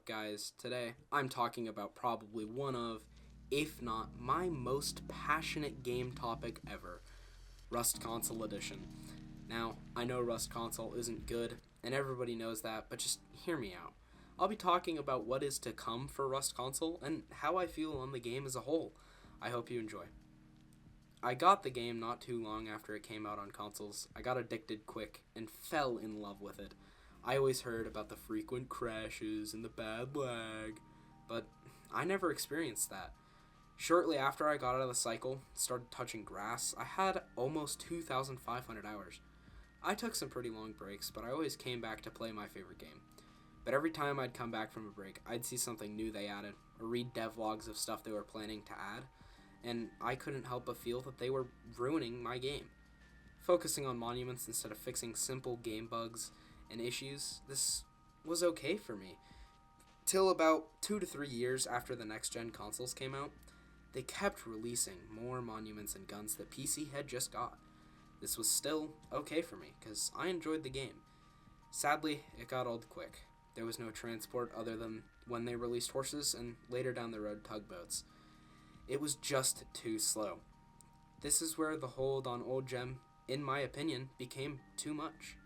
up, guys? Today, I'm talking about probably one of, if not my most passionate game topic ever, Rust Console Edition. Now, I know Rust Console isn't good, and everybody knows that, but just hear me out. I'll be talking about what is to come for Rust Console and how I feel on the game as a whole. I hope you enjoy. I got the game not too long after it came out on consoles. I got addicted quick and fell in love with it. I always heard about the frequent crashes and the bad lag, but I never experienced that. Shortly after I got out of the cycle, started touching grass, I had almost 2,500 hours. I took some pretty long breaks, but I always came back to play my favorite game. But every time I'd come back from a break, I'd see something new they added, or read devlogs of stuff they were planning to add, and I couldn't help but feel that they were ruining my game. Focusing on monuments instead of fixing simple game bugs and issues, this was okay for me. Till about 2 to 3 years after the next-gen consoles came out, they kept releasing more monuments and guns that PC had just got. This was still okay for me, because I enjoyed the game. Sadly, it got old quick. There was no transport other than when they released horses and later down the road tugboats. It was just too slow. This is where the hold on old gem, in my opinion, became too much.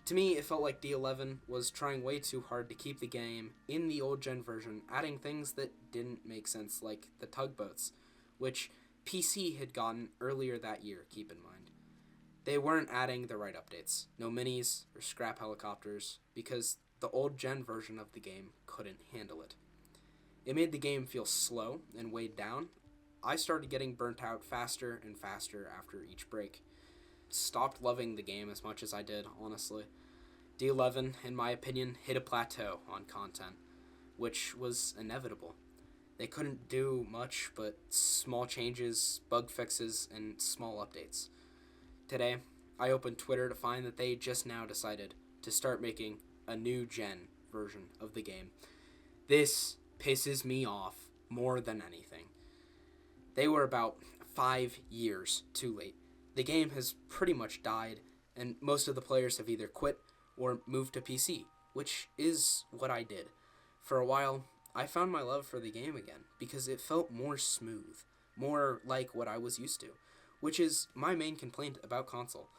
To me, it felt like D11 was trying way too hard to keep the game in the old gen version, adding things that didn't make sense, like the tugboats, which PC had gotten earlier that year, keep in mind. They weren't adding the right updates, no minis or scrap helicopters, because the old gen version of the game couldn't handle it. It made the game feel slow and weighed down. I started getting burnt out faster and faster after each break. Stopped loving the game as much as I did, honestly. D11, in my opinion, hit a plateau on content, which was inevitable. They couldn't do much but small changes, bug fixes, and small updates. Today, I opened Twitter to find that they just now decided to start making a new gen version of the game. This pisses me off more than anything. They were about 5 years too late. The game has pretty much died, and most of the players have either quit or moved to PC, which is what I did. For a while, I found my love for the game again, because it felt more smooth, more like what I was used to, which is my main complaint about console.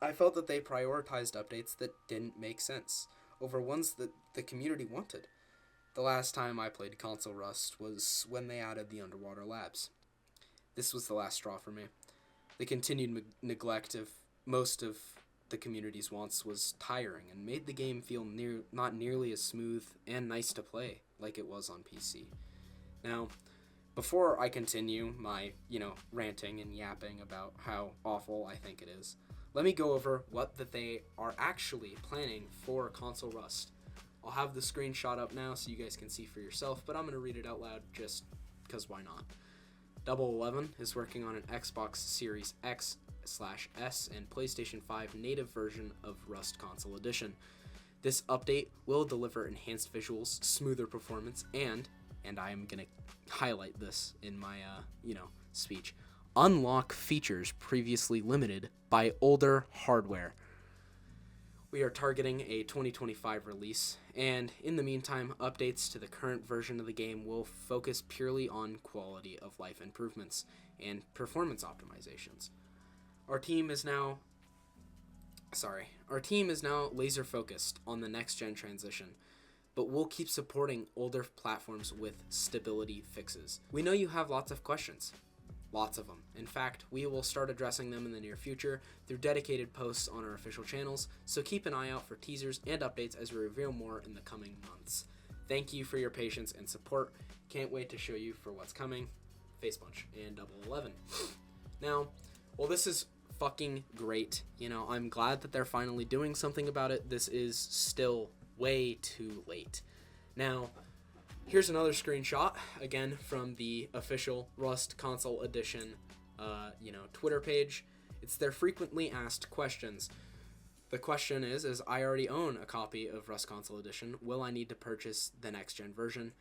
I felt that they prioritized updates that didn't make sense, over ones that the community wanted. The last time I played console Rust was when they added the underwater labs. This was the last straw for me. The continued neglect of most of the community's wants was tiring and made the game feel not nearly as smooth and nice to play like it was on PC. Now, before I continue my, ranting and yapping about how awful I think it is, let me go over what that they are actually planning for console Rust. I'll have the screenshot up now so you guys can see for yourself, but I'm going to read it out loud just because why not. Double 11 is working on an Xbox Series X/S and PlayStation 5 native version of Rust Console Edition. This update will deliver enhanced visuals, smoother performance, and I am going to highlight this in my, speech, unlock features previously limited by older hardware. We are targeting a 2025 release, and in the meantime, updates to the current version of the game will focus purely on quality of life improvements and performance optimizations. Our team is now laser focused on the next gen transition, but we'll keep supporting older platforms with stability fixes. We know you have lots of questions. Lots of them. In fact, we will start addressing them in the near future through dedicated posts on our official channels, so keep an eye out for teasers and updates as we reveal more in the coming months. Thank you for your patience and support. Can't wait to show you for what's coming. Face Punch and Double 11. Now, well, this is fucking great. I'm glad that they're finally doing something about it. This is still way too late. Now, here's another screenshot, again, from the official Rust Console Edition, Twitter page. It's their frequently asked questions. The question is I already own a copy of Rust Console Edition. Will I need to purchase the next-gen version?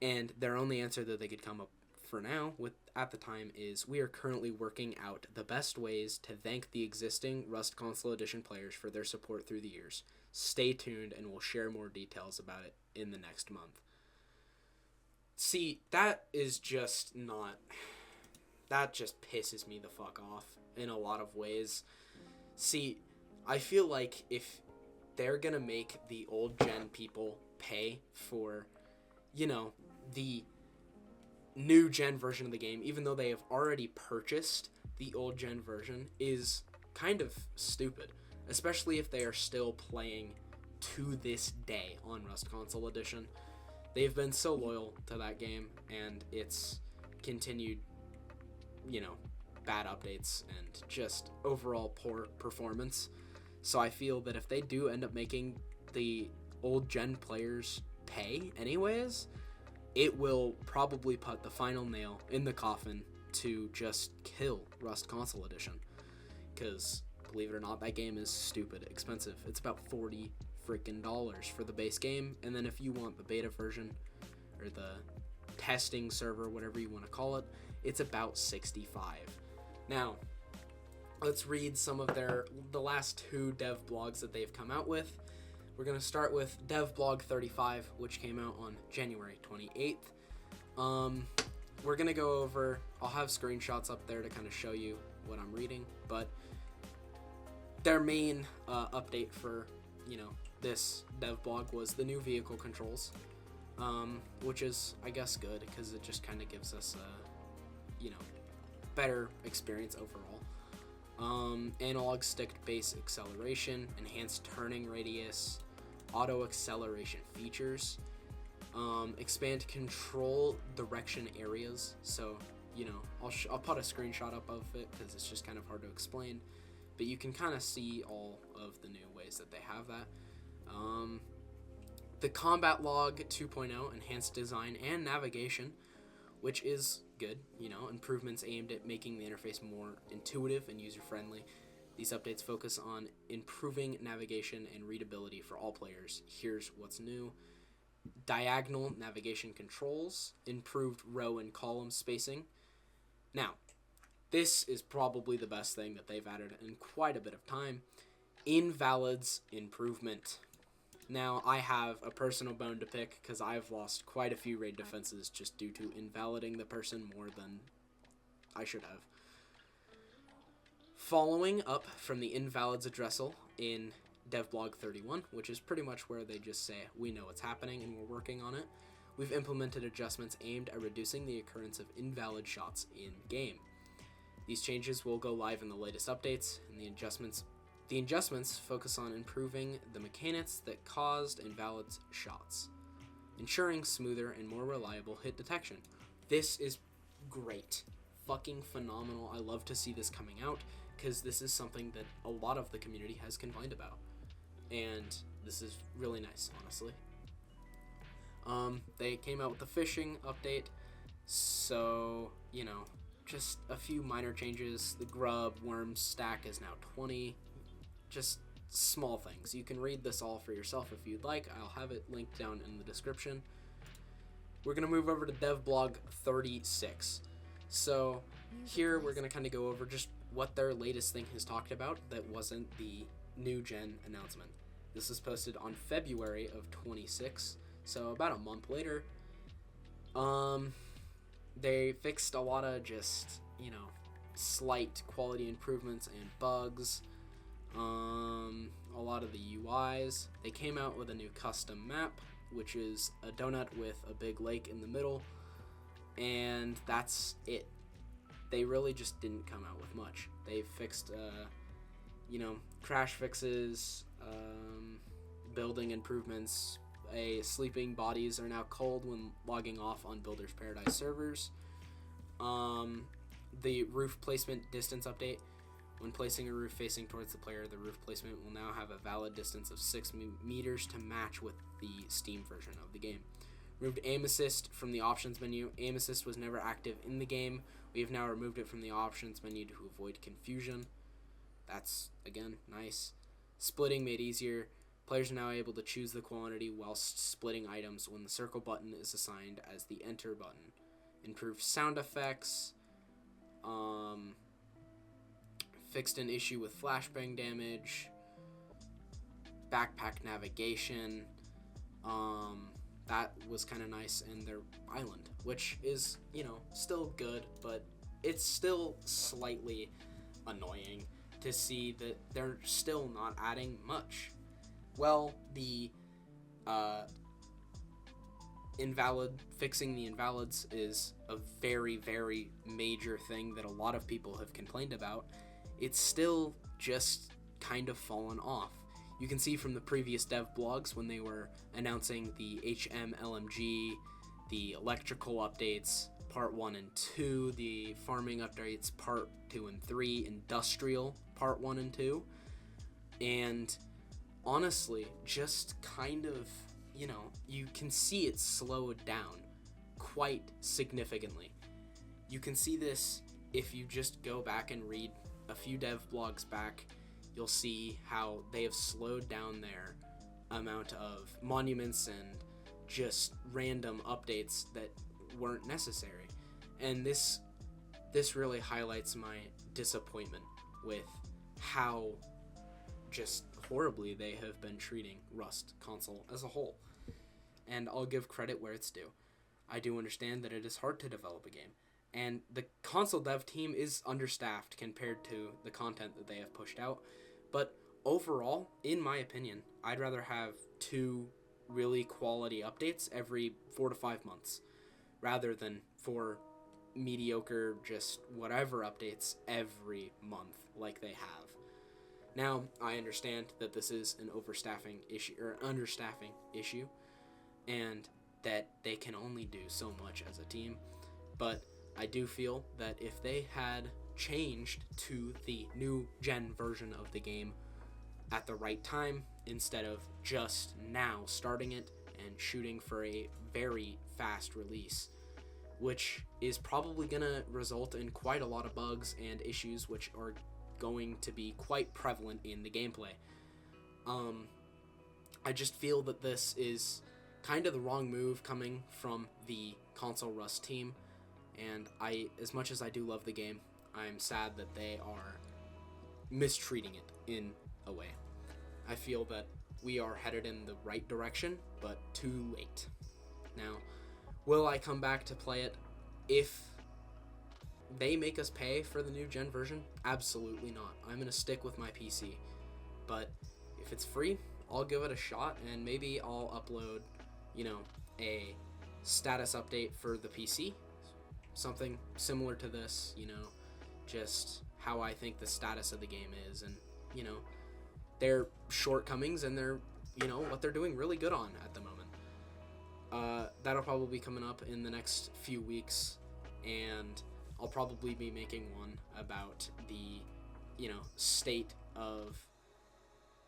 And their only answer that they could come up for now at the time is we are currently working out the best ways to thank the existing Rust Console Edition players for their support through the years. Stay tuned, and we'll share more details about it in the next month. See, that just pisses me the fuck off in a lot of ways. See, I feel like if they're gonna make the old gen people pay for, the new gen version of the game, even though they have already purchased the old gen version, is kind of stupid, especially if they are still playing to this day on Rust Console Edition. They've been so loyal to that game, and its continued, bad updates and just overall poor performance. So I feel that if they do end up making the old gen players pay anyways, it will probably put the final nail in the coffin to just kill Rust Console Edition. Because, believe it or not, that game is stupid expensive. It's about $40 freaking for the base game, and then if you want the beta version, or the testing server, whatever you want to call it, it's about $65. Now, let's read some of the last 2 dev blogs that they've come out with. We're going to start with DevBlog 35, which came out on January 28th. We're going to go over, I'll have screenshots up there to kind of show you what I'm reading, but their main update for, this dev blog was the new vehicle controls, which is, I guess, good, because it just kind of gives us a, better experience overall. Analog stick base acceleration, enhanced turning radius, auto acceleration features, expand control direction areas. So, I'll put a screenshot up of it because it's just kind of hard to explain, but you can kind of see all of the new ways that they have that. The Combat Log 2.0, enhanced design and navigation, which is good, improvements aimed at making the interface more intuitive and user-friendly. These updates focus on improving navigation and readability for all players. Here's what's new. Diagonal navigation controls, improved row and column spacing. Now, this is probably the best thing that they've added in quite a bit of time. Invalids improvement. Now, I have a personal bone to pick because I've lost quite a few raid defenses just due to invaliding the person more than I should have. Following up from the invalids addressal in DevBlog 31, which is pretty much where they just say, we know what's happening and we're working on it, we've implemented adjustments aimed at reducing the occurrence of invalid shots in-game. These changes will go live in the latest updates, and the adjustments focus on improving the mechanics that caused invalid shots, ensuring smoother and more reliable hit detection. This is great. Fucking phenomenal. I love to see this coming out, because this is something that a lot of the community has complained about. And this is really nice, honestly. They came out with the fishing update, so, just a few minor changes. The grub worm stack is now 20. Just small things. You can read this all for yourself if you'd like. I'll have it linked down in the description. We're going to move over to DevBlog 36. So here we're going to kind of go over just what their latest thing has talked about that wasn't the new gen announcement. This is posted on February of 26, so about a month later. They fixed a lot of just, slight quality improvements and bugs. A lot of the UIs. They came out with a new custom map, which is a donut with a big lake in the middle, and that's it. They really just didn't come out with much. They fixed, crash fixes, building improvements. Sleeping bodies are now cold when logging off on Builder's Paradise servers. The roof placement distance update. When placing a roof facing towards the player, the roof placement will now have a valid distance of 6 meters to match with the Steam version of the game. Removed aim assist from the options menu. Aim assist was never active in the game. We have now removed it from the options menu to avoid confusion. That's, again, nice. Splitting made easier. Players are now able to choose the quantity whilst splitting items when the circle button is assigned as the enter button. Improved sound effects. Fixed an issue with flashbang damage. backpack navigation. That was kind of nice, and their island, which is, still good, but it's still slightly annoying to see that they're still not adding much. Well, the fixing the invalids is a very, very major thing that a lot of people have complained about. It's still just kind of fallen off. You can see from the previous dev blogs when they were announcing the HMLMG, the electrical updates, part 1 and 2, the farming updates, part 2 and 3, industrial, part 1 and 2, and honestly, just kind of, you can see it slowed down quite significantly. You can see this if you just go back and read a few dev blogs back. You'll see how they have slowed down their amount of monuments and just random updates that weren't necessary. And this really highlights my disappointment with how just horribly they have been treating Rust console as a whole. And I'll give credit where it's due. I do understand that it is hard to develop a game, and the console dev team is understaffed compared to the content that they have pushed out. But overall, in my opinion, I'd rather have 2 really quality updates every 4 to 5 months rather than 4 mediocre, just whatever updates every month like they have. Now, I understand that this is an overstaffing issue or understaffing issue, and that they can only do so much as a team, but I do feel that if they had changed to the new gen version of the game at the right time instead of just now starting it and shooting for a very fast release, which is probably going to result in quite a lot of bugs and issues which are going to be quite prevalent in the gameplay. I just feel that this is kind of the wrong move coming from the console Rust team, and as much as I do love the game, I'm sad that they are mistreating it in a way. I feel that we are headed in the right direction, but too late. Now, will I come back to play it if they make us pay for the new gen version? Absolutely not. I'm going to stick with my PC. But if it's free, I'll give it a shot, and maybe I'll upload, a status update for the PC. Something similar to this, just how I think the status of the game is, and, their shortcomings and their, what they're doing really good on at the moment. That'll probably be coming up in the next few weeks, and I'll probably be making one about the, state of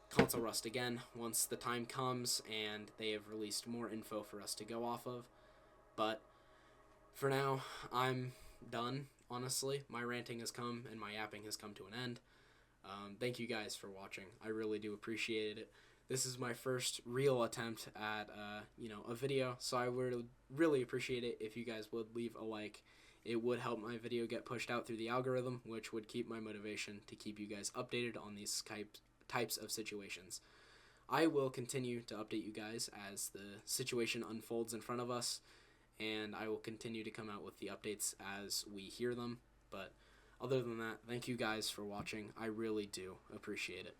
console Rust again once the time comes and they have released more info for us to go off of. But for now, I'm done, honestly. My ranting has come and my yapping has come to an end. Thank you guys for watching. I really do appreciate it. This is my first real attempt at, a video, so I would really appreciate it if you guys would leave a like. It would help my video get pushed out through the algorithm, which would keep my motivation to keep you guys updated on these types of situations. I will continue to update you guys as the situation unfolds in front of us, and I will continue to come out with the updates as we hear them. But other than that, thank you guys for watching. I really do appreciate it.